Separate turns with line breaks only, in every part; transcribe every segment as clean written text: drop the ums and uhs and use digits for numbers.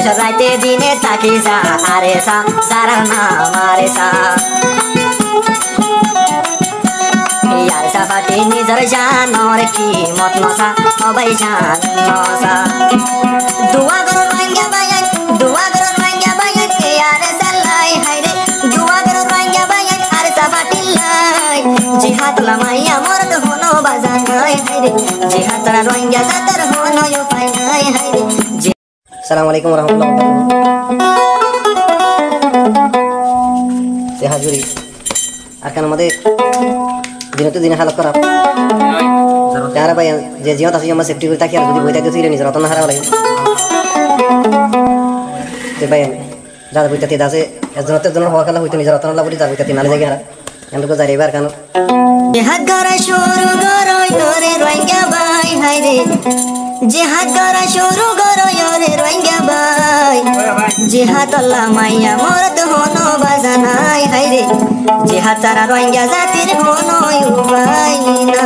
দেশের রাইতে দিনে তাকি যা আরে সা সারার নাম আরে সা यार साफाटी निजर जानर की मत नसा अबै जान नसा दुआ गरो रंग्या बायन के यार सल्लाई हायरे दुआ गरो रंग्या बायन यार साफाटी लाई जिहाद लमाया मर्द होनो बाजान हायरे जिहाद रा रंग्या सातर होनो यो पाई हायरे अस्सलाम वालेकुम warahmatullahi wabarakatuh हाजुरी আরকান আমাদের দিনে তো দিনে হালত খারাপ যারা ভাই যে জিওত আছে আমরা সেফটি করে থাকি আর যদি বইটা দিতে নিজের রতন হারা লাগে তো ভাই যারা বইটা দিয়ে আছে একজনের হওয়া খেলা হইতো নিজের রতন লাগি যার বইটা নালে জায়গা হারা এন্ডকো যাই এবার কানো জিহাদ করা শুরু করো রে রোহিঙ্গা ভাই হাই রে জিহাদ করা শুরু করো রে রোহিঙ্গা ভাই জিহাদ আল্লাহ মাইয়া মরদ হনো বাজানাই হাই রে জিহাদ সারা রোহিঙ্গা জাতির হনো উপায় না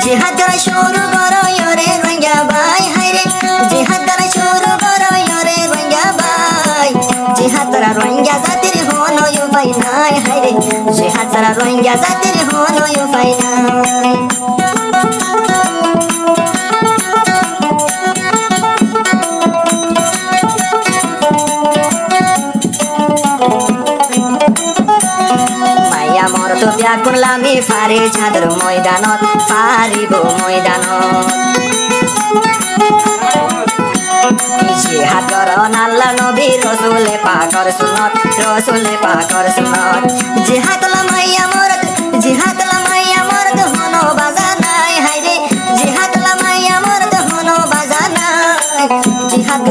জিহাদ করা শুরু করো রে রোহিঙ্গা ভাই হাই রে জিহাদ করা শুরু করো রে রোহিঙ্গা ভাই জিহাদ সারা রোহিঙ্গা জাতির হনো উপায় নাই হাই রে জিহাদ সারা রোহিঙ্গা জাতির হনো উপায় নাই তো ব্যাকুল লামি ফারে ছাদর ময়দানত ফারিব ময়দানত জিহাদ করন আল্লাহ নবী রসুলে পাকর সুন্নত জিহাদ লামাইয়া মরদ হনো বাজানাই হায়রে জিহাদ লামাইয়া মরদ হনো বাজানাই জিহাদ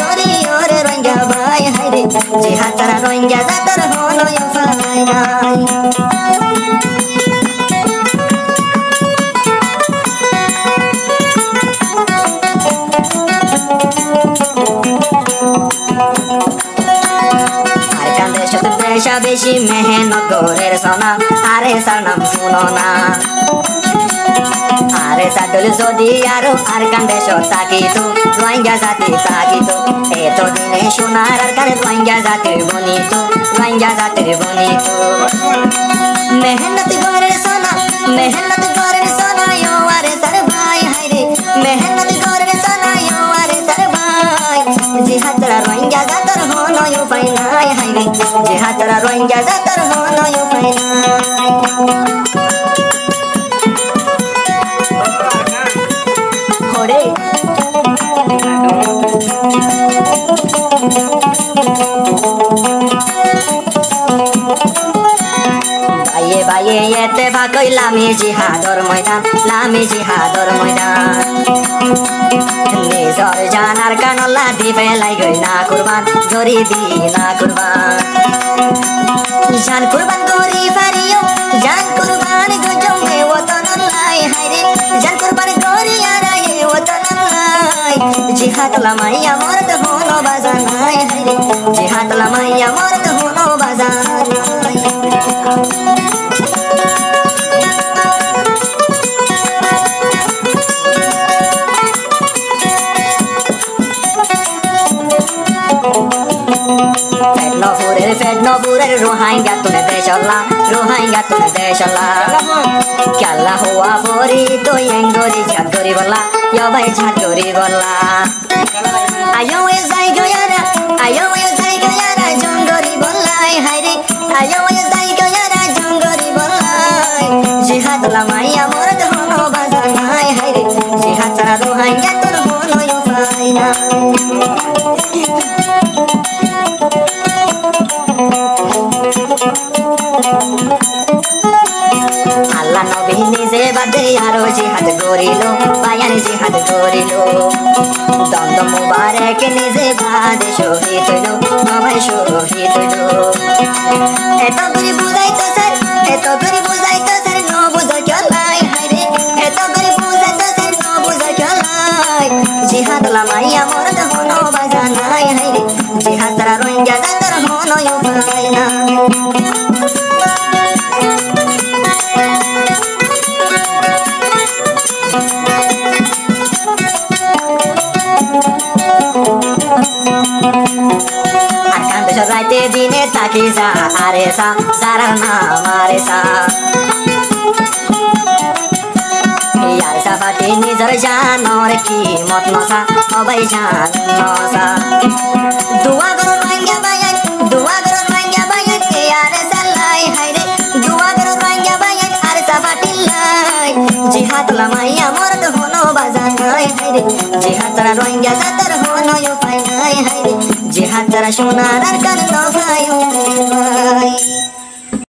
গরি ওরে রোহিঙ্গা ভাই হায়রে জিহাদ তারা রোহিঙ্গা জাতর হনো উপায় নাই বেশি মেহনত করে সোনা আরে সার নাম শুনো না আরে সাদল যদি আরো আর কান্দে তাকিত রোহিঙ্গা জাতি তাকিত এত দিনে সোনার আর কারে রোহিঙ্গা জাতির বনিত মেহনত করে সোনা আরে সার ভাই হায়রে মেহনত করে সোনা আরে সার ভাই জিহাদ রা রোহিঙ্গা জাতর হনো উপায় নাই হায়রে জিহাদ রা রোহিঙ্গা জাতর হনো উপায় নাই হোরে বাইয়ে এতে ভাগই লামি জিহাদর ময়দান নিজর জানার কানলা দিবে লাইগই না কুরবান জরি দি না কুরবান জান কুরবান গরি ফারিও জান কুরবান গজমে ওতনলাই হায়রে জান কুরবান গরি আরায়ে ওতনলাই জিহাদ লামাইয়া মরদ হনো বাজানাই হায়রে জিহাদ লামাইয়া মরদ হনো বাজানাই Fednoburer Rohingya tune deshala Kyalla hua fori to yengori jhadgori bolla yo bhai jhadgori bolla ayo e jai gayara jongori bolla haire ayo e jai gayara jongori bolla jihad lamaiya morad hono bazanai haire jihad sara Rohingya tor hono yo faina আল্লাহ নবী নিজে বাদে আরো জিহাদ করিলো বায়ান জিহাদ করিলো দ্বন্দ্ব মুবারক নিজে বাদে শহীদ হইলো সবাই শহীদ হইলো এত করে বুঝাইতো স্যার ন বুঝো চলাই হায়রে এত করে বুঝাইতো স্যার ন বুঝো চলাই জিহাদ লামাইয়া মরদ হনো বাজানাই হায়রে জিহাদ তারা রোহিঙ্গা জাতর হনো উপায় নাই রাতে দিনে তাকি যা আরে সা যারা না মারে সা यार साफाटी निजर जानर की मत नसा अबै जान नसा दुआ गरो रंग्या बायन के यार सल्लाई हायरे दुआ गरो रंग्या बायन यार साफाटी लाई जिहाद लमाया मर्द होनो बाजान हायरे जिहाद तरा रंग्या जातर होनो यो पाई हायरे जिहाद तरा सोनार कर दो सायो